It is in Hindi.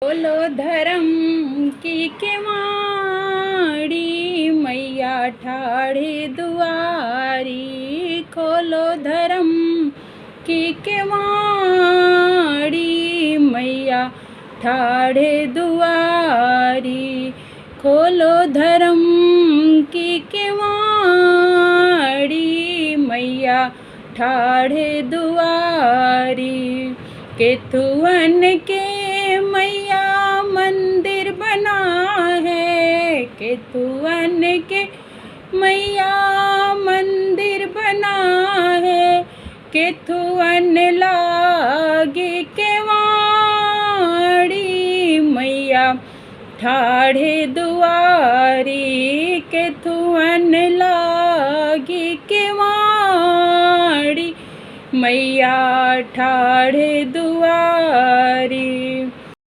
बोलो धर्म की केवाड़ी, मैया ठाड़े दुआरी। खोलो धर्म की केवाड़ी, मैया ठाड़े दुआरी। खोलो धर्म की केवाड़ी, मैया ठाड़े दुआरी। केथुअन के मैया मंदिर बना है, केथुअन के मैया मंदिर बना है। केथुअन लागे केवाड़ी, मैया ठाड़े दुआरी। केथुअन लागे केवाड़ी, मैया ठाड़े दुआरी।